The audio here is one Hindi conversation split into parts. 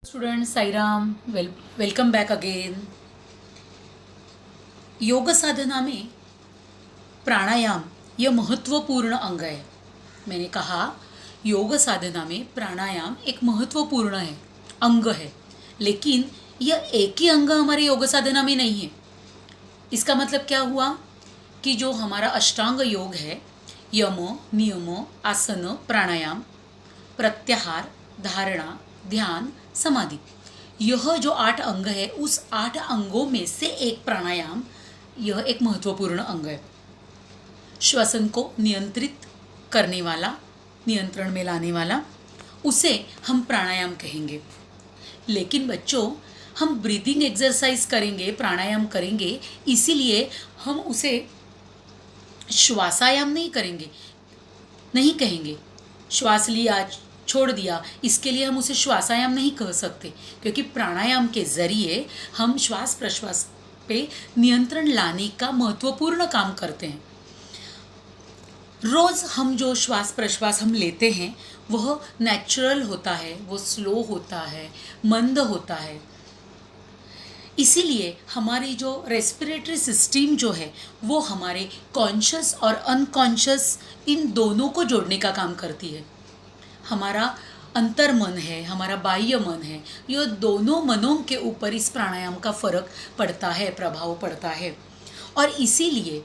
Student Sairam welcome back again. योग साधना में प्राणायाम यह महत्वपूर्ण अंग है। मैंने कहा योग साधना में प्राणायाम एक महत्वपूर्ण है, अंग है, लेकिन यह एक ही अंग हमारे योग साधना में नहीं है। इसका मतलब क्या हुआ कि जो हमारा अष्टांग योग है, यम नियम आसन प्राणायाम प्रत्याहार धारणा ध्यान समाधि, यह जो 8 अंग है उस 8 अंगों में से एक प्राणायाम यह एक महत्वपूर्ण अंग है। श्वसन को नियंत्रित करने वाला, नियंत्रण में लाने वाला, उसे हम प्राणायाम कहेंगे। लेकिन बच्चों, हम ब्रीदिंग एक्सरसाइज करेंगे, प्राणायाम करेंगे, इसीलिए हम उसे श्वासायाम नहीं करेंगे, नहीं कहेंगे। श्वास लिया छोड़ दिया, इसके लिए हम उसे श्वासायाम नहीं कह सकते, क्योंकि प्राणायाम के जरिए हम श्वास प्रश्वास पे नियंत्रण लाने का महत्वपूर्ण काम करते हैं। रोज हम जो श्वास प्रश्वास हम लेते हैं वह नेचुरल होता है, वो स्लो होता है, मंद होता है। इसीलिए हमारी जो रेस्पिरेटरी सिस्टम जो है वो हमारे कॉन्शियस और अनकॉन्शियस इन दोनों को जोड़ने का काम करती है। हमारा अंतर मन है, हमारा बाह्य मन है, ये दोनों मनों के ऊपर इस प्राणायाम का फर्क पड़ता है, प्रभाव पड़ता है। और इसीलिए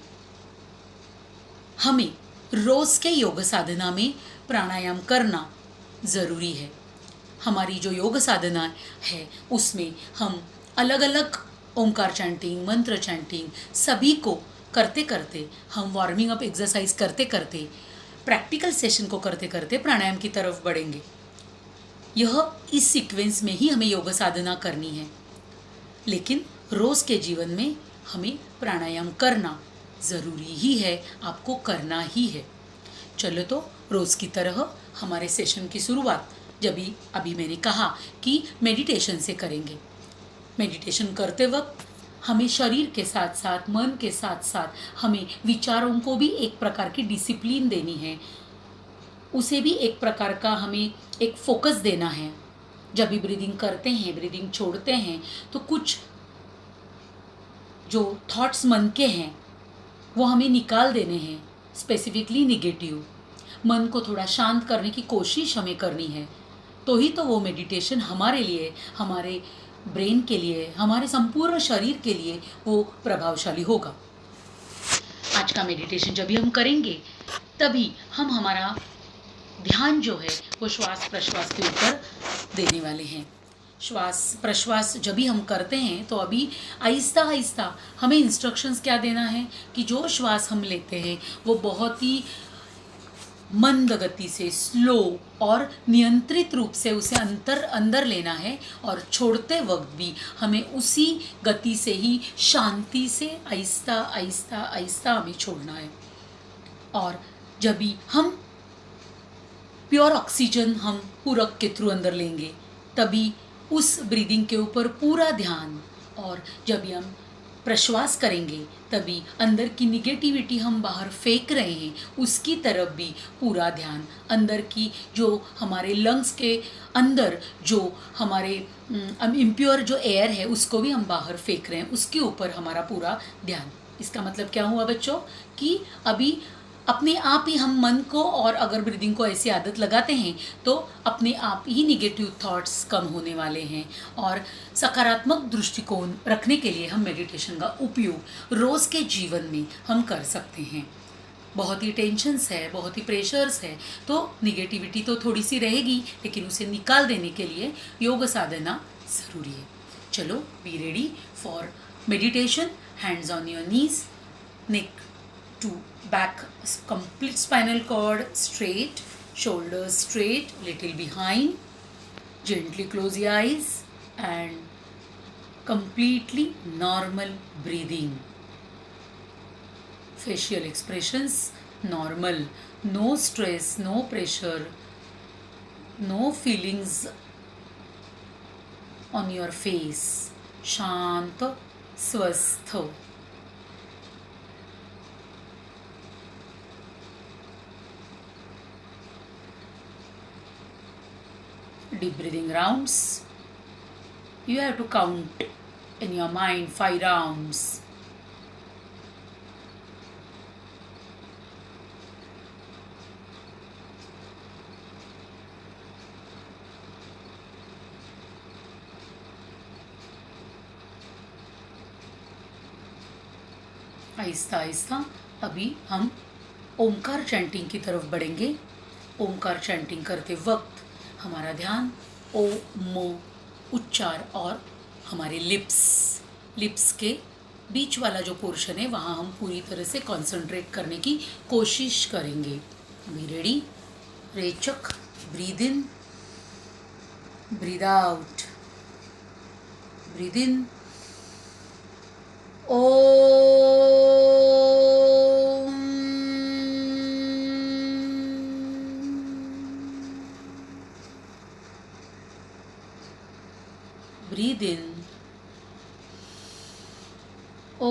हमें रोज के योग साधना में प्राणायाम करना ज़रूरी है। हमारी जो योग साधना है उसमें हम अलग अलग ओंकार चैंटिंग, मंत्र चैंटिंग सभी को करते करते, हम वार्मिंग अप एक्सरसाइज करते करते, प्रैक्टिकल सेशन को करते करते प्राणायाम की तरफ बढ़ेंगे। यह इस सीक्वेंस में ही हमें योग साधना करनी है। लेकिन रोज़ के जीवन में हमें प्राणायाम करना ज़रूरी ही है, आपको करना ही है। चलो तो रोज़ की तरह हमारे सेशन की शुरुआत अभी मैंने कहा कि मेडिटेशन से करेंगे। मेडिटेशन करते वक्त हमें शरीर के साथ साथ, मन के साथ साथ हमें विचारों को भी एक प्रकार की डिसिप्लिन देनी है, उसे भी एक प्रकार का हमें एक फोकस देना है। जब भी ब्रीदिंग करते हैं, ब्रीदिंग छोड़ते हैं, तो कुछ जो थॉट्स मन के हैं वो हमें निकाल देने हैं, स्पेसिफिकली निगेटिव। मन को थोड़ा शांत करने की कोशिश हमें करनी है, तो ही तो वो मेडिटेशन हमारे लिए, हमारे ब्रेन के लिए, हमारे संपूर्ण शरीर के लिए वो प्रभावशाली होगा। आज का मेडिटेशन जब भी हम करेंगे तभी हम हमारा ध्यान जो है वो श्वास प्रश्वास के ऊपर देने वाले हैं। श्वास प्रश्वास जब भी हम करते हैं तो अभी आहिस्ता आहिस्ता हमें इंस्ट्रक्शंस क्या देना है कि जो श्वास हम लेते हैं वो बहुत ही मंद गति से, स्लो और नियंत्रित रूप से उसे अंदर लेना है, और छोड़ते वक्त भी हमें उसी गति से ही शांति से आहिस्ता आहिस्ता आहिस्ता हमें छोड़ना है। और जब भी हम प्योर ऑक्सीजन हम पूरक के थ्रू अंदर लेंगे तभी उस ब्रीदिंग के ऊपर पूरा ध्यान, और जब भी हम प्रश्वास करेंगे तभी अंदर की निगेटिविटी हम बाहर फेंक रहे हैं उसकी तरफ भी पूरा ध्यान, अंदर की जो हमारे लंग्स के अंदर जो हमारे इम्प्योर जो एयर है उसको भी हम बाहर फेंक रहे हैं, उसके ऊपर हमारा पूरा ध्यान। इसका मतलब क्या हुआ बच्चों कि अभी अपने आप ही हम मन को, और अगर ब्रीदिंग को ऐसी आदत लगाते हैं तो अपने आप ही निगेटिव थॉट्स कम होने वाले हैं, और सकारात्मक दृष्टिकोण रखने के लिए हम मेडिटेशन का उपयोग रोज़ के जीवन में हम कर सकते हैं। बहुत ही टेंशन्स है, बहुत ही प्रेशर्स है, तो निगेटिविटी तो थोड़ी सी रहेगी, लेकिन उसे निकाल देने के लिए योग साधना ज़रूरी है। चलो, B ready for meditation. Hands on your knees, neck to back, complete spinal cord straight, shoulders straight, little behind. Gently close your eyes and completely normal breathing. Facial expressions normal, no stress, no pressure, no feelings on your face. शांत, स्वस्थ। Deep breathing rounds. You have to count in your mind 5 rounds. Aahista Aahista अभी हम ओमकार चैंटिंग की तरफ बढ़ेंगे। ओमकार चैंटिंग करते वक्त हमारा ध्यान ओ मो उच्चार और हमारे लिप्स के बीच वाला जो पोर्शन है वहाँ हम पूरी तरह से कंसंट्रेट करने की कोशिश करेंगे। अभी रेडी? रेचक, breathe in, breathe out, breathe in, breathe in, Om,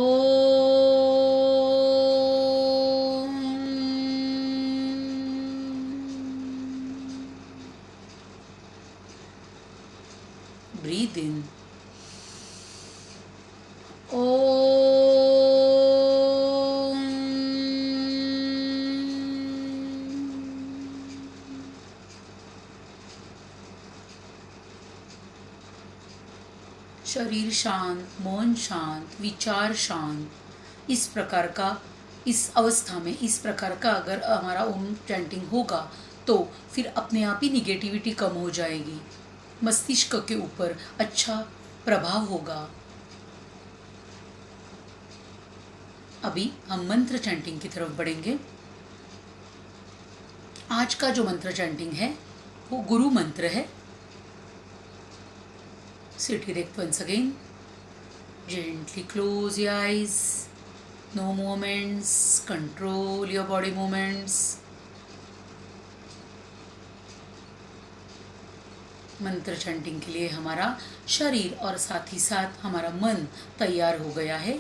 breathe in, Om, शरीर शांत, मन शांत, विचार शांत, इस प्रकार का, इस अवस्था में इस प्रकार का अगर हमारा ओम चैंटिंग होगा तो फिर अपने आप ही निगेटिविटी कम हो जाएगी, मस्तिष्क के ऊपर अच्छा प्रभाव होगा। अभी हम मंत्र चैंटिंग की तरफ बढ़ेंगे। आज का जो मंत्र चैंटिंग है वो गुरु मंत्र है। Sit erect once again. Gently close your eyes. No movements. Control your body movements. मंत्र चैंटिंग के लिए हमारा शरीर और साथ ही साथ हमारा मन तैयार हो गया है।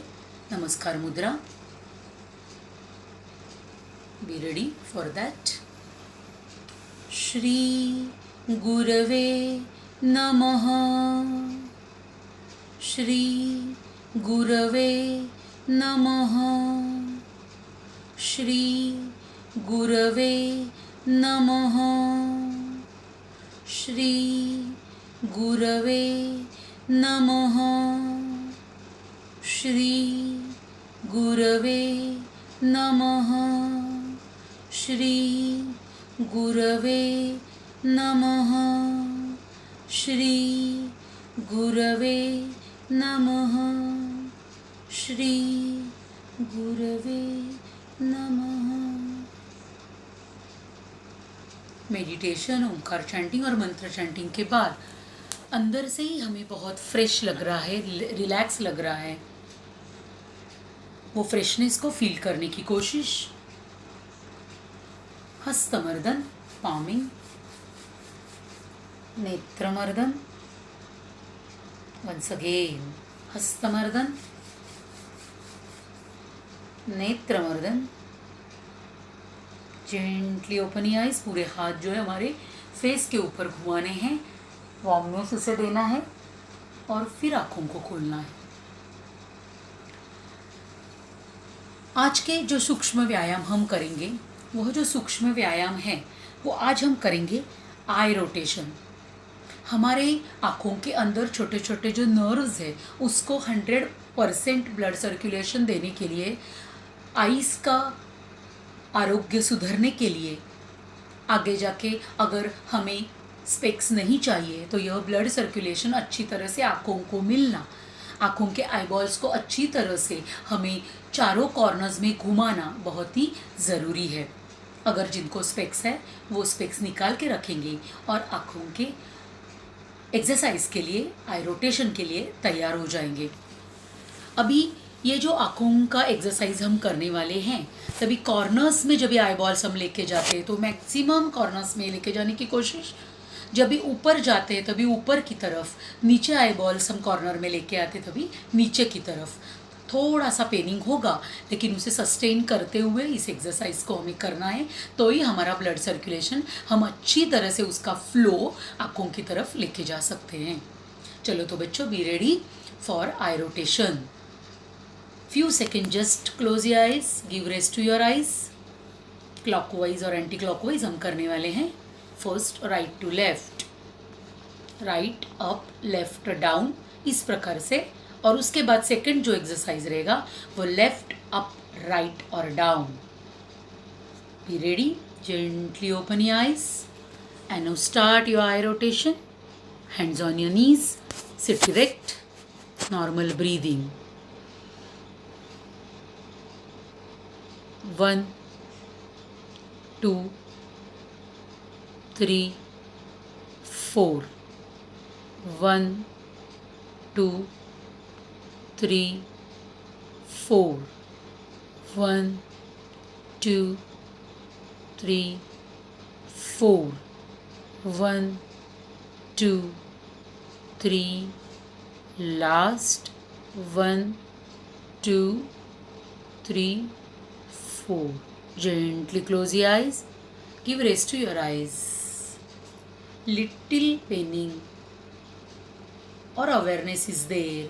नमस्कार मुद्रा। Be ready for that. Shri गुरवे नमः। श्री गुरवे नमः। श्री गुरवे नमः। श्री गुरवे नमः। श्री गुरवे नमः। श्री गुरवे नमः। श्री गुरवे नमः। श्री गुरवे नमः। मेडिटेशन, ओंकार चैंटिंग और मंत्र चैंटिंग के बाद अंदर से ही हमें बहुत फ्रेश लग रहा है, रिलैक्स लग रहा है। वो फ्रेशनेस को फील करने की कोशिश। हस्तमर्दन, पामिंग, नेत्रमर्दन, once again, हस्तमर्दन, नेत्रमर्दन। Gently open your eyes. पूरे हाथ जो है हमारे फेस के ऊपर घुमाने हैं, वार्मनेस उसे देना है और फिर आंखों को खोलना है। आज के जो सूक्ष्म व्यायाम हम करेंगे, वह जो सूक्ष्म व्यायाम है वो आज हम करेंगे आई रोटेशन। हमारे आँखों के अंदर छोटे छोटे जो नर्व्स है उसको 100% ब्लड सर्कुलेशन देने के लिए, आईज का आरोग्य सुधरने के लिए, आगे जाके अगर हमें स्पेक्स नहीं चाहिए तो यह ब्लड सर्कुलेशन अच्छी तरह से आँखों को मिलना, आँखों के आईबॉल्स को अच्छी तरह से हमें चारों कॉर्नर्स में घुमाना बहुत ही ज़रूरी है। अगर जिनको स्पेक्स है वो स्पेक्स निकाल के रखेंगे और आँखों के एक्सरसाइज के लिए, आई रोटेशन के लिए तैयार हो जाएंगे। अभी ये जो आँखों का एक्सरसाइज हम करने वाले हैं, तभी कॉर्नर्स में जब भी आई बॉल्स हम लेके जाते हैं तो मैक्सिमम कॉर्नर्स में लेके जाने की कोशिश। जब भी ऊपर जाते हैं तभी ऊपर की तरफ, नीचे आई बॉल्स हम कॉर्नर में लेके आते तभी नीचे की तरफ। थोड़ा सा पेनिंग होगा लेकिन उसे सस्टेन करते हुए इस एक्सरसाइज को हमें करना है, तो ही हमारा ब्लड सर्कुलेशन, हम अच्छी तरह से उसका फ्लो आँखों की तरफ लेके जा सकते हैं। चलो तो बच्चों, be ready for eye rotation. Few second, just close your eyes, give rest to your eyes. Clockwise और एंटी क्लॉकवाइज हम करने वाले हैं. First right to left, right up left down, इस प्रकार से. और उसके बाद सेकंड जो एक्सरसाइज रहेगा वो लेफ्ट अप राइट और down. Be ready, gently open your eyes and now start your eye rotation. Hands on your knees, sit erect, normal breathing. 1 2 3 4. 1 2 3 4. 1 2 3 4. 1 2 3. Last. 1 2 3 4. Gently close your eyes. Give rest to your eyes. Little paining or awareness is there.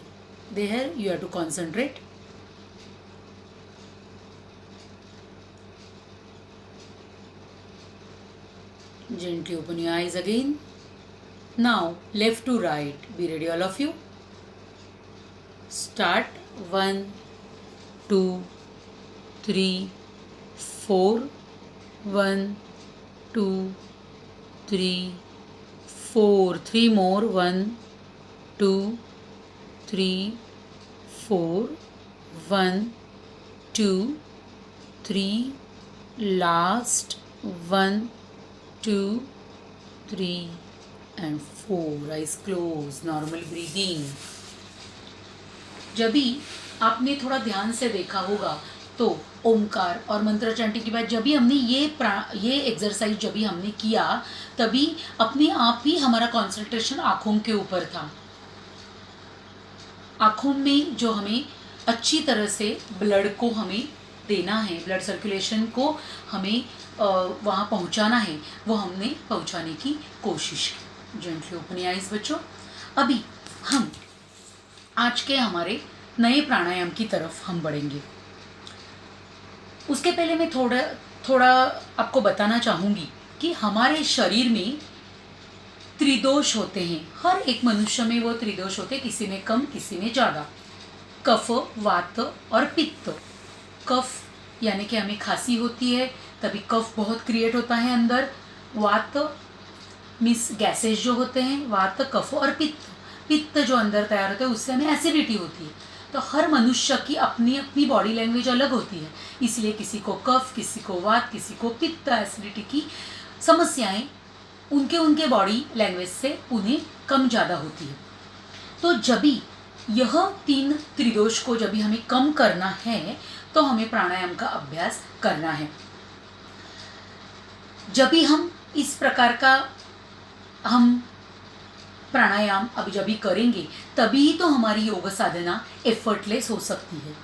There you have to concentrate. Gently open your eyes again. Now left to right. Be ready all of you. Start. 1 2 3 4. 1 2 3 4. 3 more. 1 2 3 4. 1 2 3. Last. 1 2 3 and 4. Eyes closed. Normal breathing. जब भी आपने थोड़ा ध्यान से देखा होगा तो ओमकार और मंत्र चैंटिंग के बाद जब भी हमने ये एक्सरसाइज जब भी हमने किया, तभी अपने आप ही हमारा कंसंट्रेशन आँखों के ऊपर था. आँखों में जो हमें अच्छी तरह से ब्लड को हमें देना है, ब्लड सर्कुलेशन को हमें वहाँ पहुँचाना है, वो हमने पहुँचाने की कोशिश की. जेंटली ओपन योर आइज बच्चों. अभी हम आज के हमारे नए प्राणायाम की तरफ हम बढ़ेंगे. उसके पहले मैं थोड़ा आपको बताना चाहूँगी कि हमारे शरीर में त्रिदोष होते हैं. हर एक मनुष्य में वो त्रिदोष होते हैं, किसी में कम किसी में ज़्यादा. कफ, वात और पित्त. कफ यानी कि हमें खांसी होती है तभी कफ बहुत क्रिएट होता है अंदर. वात मीन्स गैसेस जो होते हैं, वात कफ. और पित्त जो अंदर तैयार होता है उससे हमें एसिडिटी होती है. तो हर मनुष्य की अपनी अपनी बॉडी लैंग्वेज अलग होती है, इसलिए किसी को कफ, किसी को वात, किसी को पित्त, एसिडिटी की समस्याएं उनके बॉडी लैंग्वेज से उन्हें कम ज़्यादा होती है. तो जब भी यह 3 त्रिदोष को जब भी हमें कम करना है तो हमें प्राणायाम का अभ्यास करना है. जब भी हम इस प्रकार का हम प्राणायाम अभी जब भी करेंगे तभी तो हमारी योग साधना एफर्टलेस हो सकती है.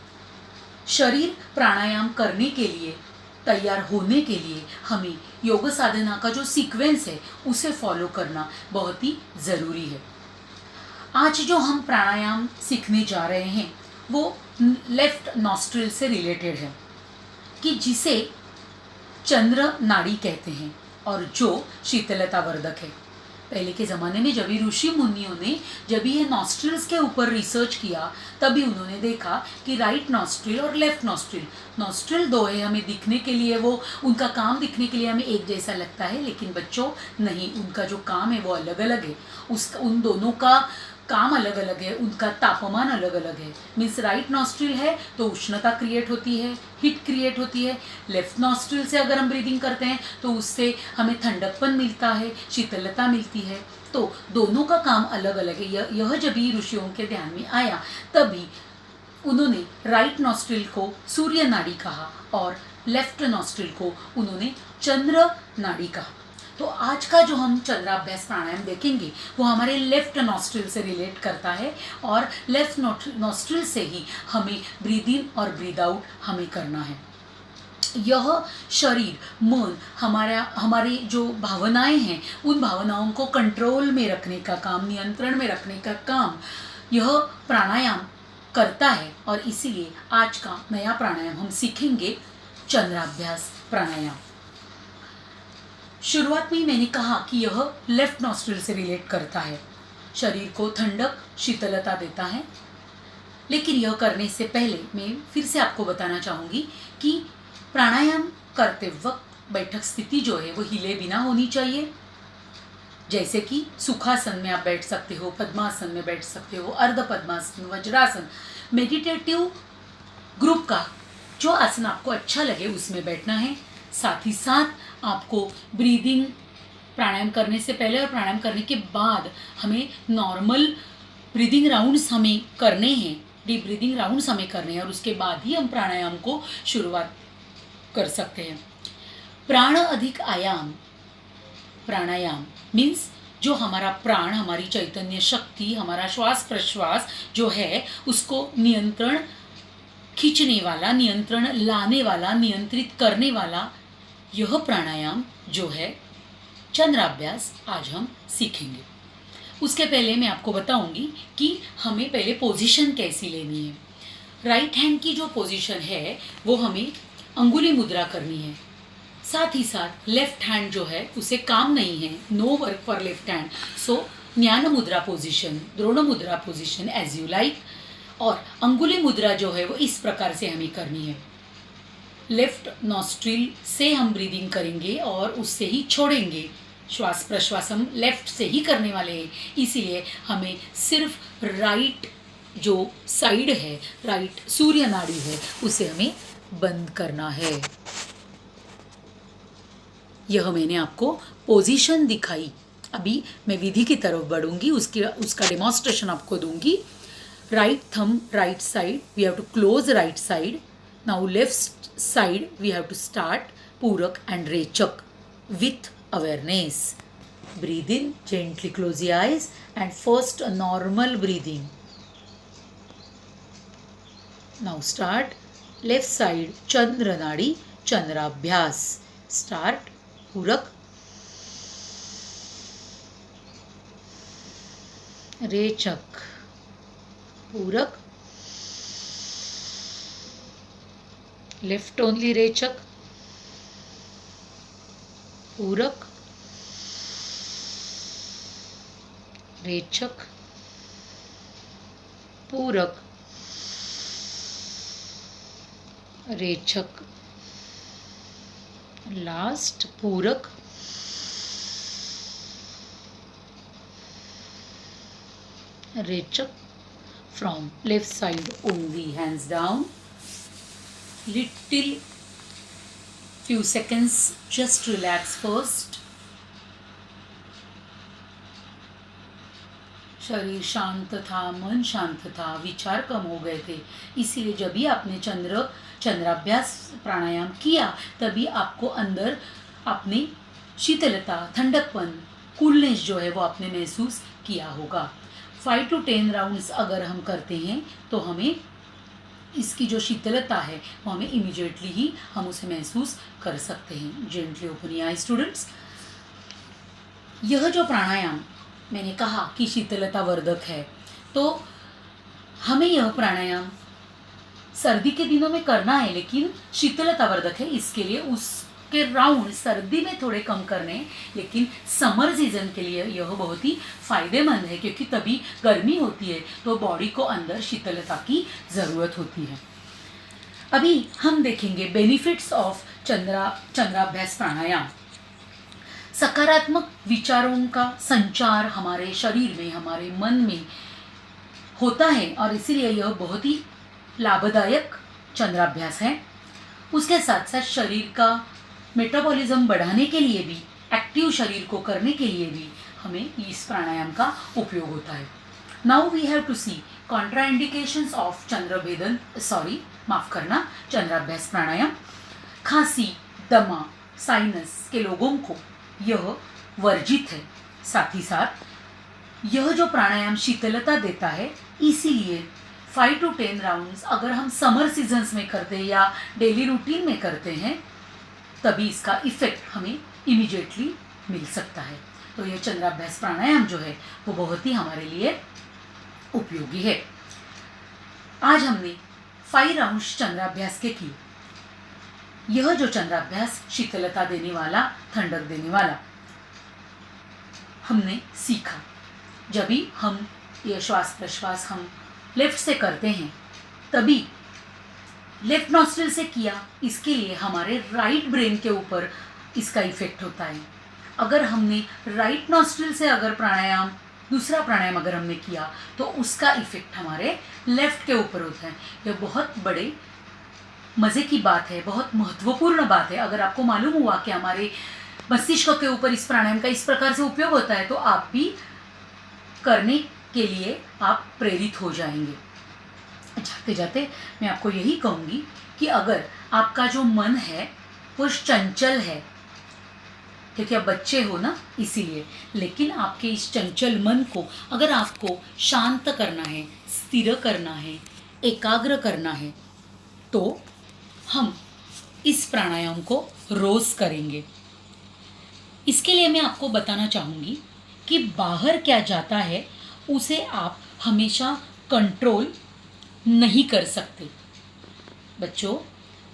शरीर प्राणायाम करने के लिए तैयार होने के लिए हमें योग साधना का जो सीक्वेंस है उसे फॉलो करना बहुत ही ज़रूरी है. आज जो हम प्राणायाम सीखने जा रहे हैं वो लेफ्ट नॉस्ट्रिल से रिलेटेड है, कि जिसे चंद्र नाड़ी कहते हैं और जो शीतलता वर्धक है. पहले के ज़माने में जब भी ऋषि मुनियों ने जब भी ये नॉस्ट्रिल्स के ऊपर रिसर्च किया तभी उन्होंने देखा कि राइट नॉस्ट्रिल और लेफ्ट नॉस्ट्रिल 2 है. हमें दिखने के लिए वो उनका काम दिखने के लिए हमें एक जैसा लगता है, लेकिन बच्चों नहीं, उनका जो काम है वो अलग अलग है. उन दोनों का काम अलग अलग है, उनका तापमान अलग अलग है. मीन्स राइट नॉस्ट्रिल है तो उष्णता क्रिएट होती है, हीट क्रिएट होती है. लेफ्ट नॉस्ट्रिल से अगर हम ब्रीदिंग करते हैं तो उससे हमें ठंडकपन मिलता है, शीतलता मिलती है. तो दोनों का काम अलग अलग है. यह जब भी ऋषियों के ध्यान में आया तभी उन्होंने राइट नॉस्ट्रिल को सूर्य नाड़ी कहा और लेफ्ट नॉस्ट्रिल को उन्होंने चंद्र नाड़ी कहा. तो आज का जो हम चंद्राभ्यास प्राणायाम देखेंगे वो हमारे लेफ्ट नॉस्ट्रिल से रिलेट करता है और लेफ्ट नॉस्ट्रिल से ही हमें ब्रीद इन और ब्रीद आउट हमें करना है. यह शरीर, मन, हमारी जो भावनाएं हैं, उन भावनाओं को कंट्रोल में रखने का काम, नियंत्रण में रखने का काम यह प्राणायाम करता है। और इसीलिए आज का नया प्राणायाम हम सीखेंगे, चंद्राभ्यास प्राणायाम। शुरुआत में मैंने कहा कि यह लेफ्ट नॉस्ट्रिल से रिलेट करता है, शरीर को ठंडक, शीतलता देता है। लेकिन यह करने से पहले मैं फिर से आपको बताना चाहूँगी कि प्राणायाम करते वक्त बैठक स्थिति जो है वो हिले बिना होनी चाहिए। जैसे कि सुखासन में आप बैठ सकते हो, पद्मासन में बैठ सकते हो, अर्ध पद्मासन, वज्रासन, मेडिटेटिव ग्रुप का जो आसन आपको अच्छा लगे उसमें बैठना है। साथ ही साथ आपको ब्रीदिंग, प्राणायाम करने से पहले और प्राणायाम करने के बाद हमें नॉर्मल ब्रीदिंग राउंड्स हमें करने हैं, डीप ब्रीदिंग राउंड्स हमें करने हैं, और उसके बाद ही हम प्राणायाम को शुरुआत कर सकते हैं। प्राण अधिक आयाम प्राणायाम मीन्स जो हमारा प्राण, हमारी चैतन्य शक्ति, हमारा श्वास प्रश्वास जो है उसको नियंत्रण खींचने वाला, नियंत्रण लाने वाला, नियंत्रित करने वाला यह प्राणायाम जो है चंद्राभ्यास आज हम सीखेंगे। उसके पहले मैं आपको बताऊंगी कि हमें पहले पोजीशन कैसी लेनी है। राइट हैंड की जो पोजीशन है वो हमें अंगुली मुद्रा करनी है। साथ ही साथ लेफ्ट हैंड जो है उसे काम नहीं है, no work for left hand. So gyan mudra position, Drona मुद्रा पोजीशन, एज यू लाइक। और अंगुली मुद्रा जो है वो इस प्रकार से हमें करनी है। लेफ्ट नॉस्ट्रिल से हम ब्रीदिंग करेंगे और उससे ही छोड़ेंगे। श्वास प्रश्वास हम लेफ्ट से ही करने वाले हैं, इसीलिए हमें सिर्फ राइट जो साइड है, राइट सूर्य नाड़ी है, उसे हमें बंद करना है। यह मैंने आपको पोजीशन दिखाई। अभी मैं विधि की तरफ बढ़ूंगी, उसका डेमोन्स्ट्रेशन आपको दूंगी। Right thumb right side, we have to close right side. Now left side we have to start पूरक एंड रेचक with awareness. Breathe in, gently close the eyes, and first a normal breathing. Now start left side Chandra Nadi, Chandrabhyas. Start Purak, Rechak, Purak, left only Rechak, पूरक, रेचक, पूरक, रेचक, लास्ट पूरक, रेचक। From left side only, hands down, little few seconds, just relax first. शरीर शांत था, मन शांत था, विचार कम हो गए थे। इसीलिए जब भी आपने चंद्राभ्यास प्राणायाम किया तभी आपको अंदर अपनी शीतलता, ठंडकपन, कूलनेस जो है वो आपने महसूस किया होगा। 5 to 10 राउंड्स अगर हम करते हैं तो हमें इसकी जो शीतलता है वो हमें इमीडिएटली ही हम उसे महसूस कर सकते हैं। Gently open your eyes students. यह जो प्राणायाम मैंने कहा कि शीतलता वर्धक है, तो हमें यह प्राणायाम सर्दी के दिनों में करना है, लेकिन शीतलता वर्धक है, इसके लिए उसके राउंड सर्दी में थोड़े कम करने हैं, लेकिन समर सीजन के लिए यह बहुत ही फायदेमंद है, क्योंकि तभी गर्मी होती है तो बॉडी को अंदर शीतलता की ज़रूरत होती है। अभी हम देखेंगे बेनिफिट्स ऑफ चंद्राभ्यास प्राणायाम। सकारात्मक विचारों का संचार हमारे शरीर में, हमारे मन में होता है और इसीलिए यह बहुत ही लाभदायक चंद्राभ्यास है। उसके साथ साथ शरीर का मेटाबॉलिज्म बढ़ाने के लिए भी, एक्टिव शरीर को करने के लिए भी हमें इस प्राणायाम का उपयोग होता है। Now we have to see contraindications of Chandrabhyas pranayama. खांसी, दमा, साइनस के लोगों को यह वर्जित है। साथ ही साथ यह जो प्राणायाम शीतलता देता है, इसीलिए 5 to 10 राउंड्स अगर हम समर सीजन्स में करते हैं या डेली रूटीन में करते हैं, तभी इसका इफेक्ट हमें इमीडिएटली मिल सकता है। तो यह चंद्राभ्यास प्राणायाम जो है वो बहुत ही हमारे लिए उपयोगी है। आज हमने 5 राउंड्स चंद्राभ्यास के किए। यह जो चंद्राभ्यास शीतलता देने वाला, ठंडक देने वाला हमने सीखा। जब भी हम ये श्वास प्रश्वास हम लेफ्ट से करते हैं, तभी लेफ्ट नॉस्ट्रिल से किया, इसके लिए हमारे राइट ब्रेन के ऊपर इसका इफेक्ट होता है। अगर हमने राइट नॉस्ट्रिल से अगर प्राणायाम, दूसरा प्राणायाम अगर हमने किया, तो उसका इफेक्ट हमारे लेफ्ट के ऊपर होता है। यह बहुत बड़े मज़े की बात है, बहुत महत्वपूर्ण बात है। अगर आपको मालूम हुआ कि हमारे मस्तिष्क के ऊपर इस प्राणायाम का इस प्रकार से उपयोग होता है, तो आप भी करने के लिए आप प्रेरित हो जाएंगे। जाते जाते मैं आपको यही कहूँगी कि अगर आपका जो मन है वो चंचल है, क्योंकि आप बच्चे हो ना इसीलिए, लेकिन आपके इस चंचल मन को अगर आपको शांत करना है, स्थिर करना है, एकाग्र करना है, तो हम इस प्राणायाम को रोज़ करेंगे। इसके लिए मैं आपको बताना चाहूँगी कि बाहर क्या जाता है उसे आप हमेशा कंट्रोल नहीं कर सकते। बच्चों,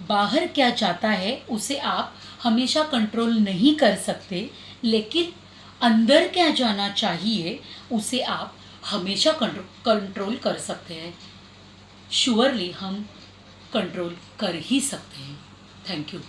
बाहर क्या जाता है उसे आप हमेशा कंट्रोल नहीं कर सकते, लेकिन अंदर क्या जाना चाहिए उसे आप हमेशा कंट्रोल कर सकते हैं। श्योरली हम कंट्रोल कर ही सकते हैं। Thank you.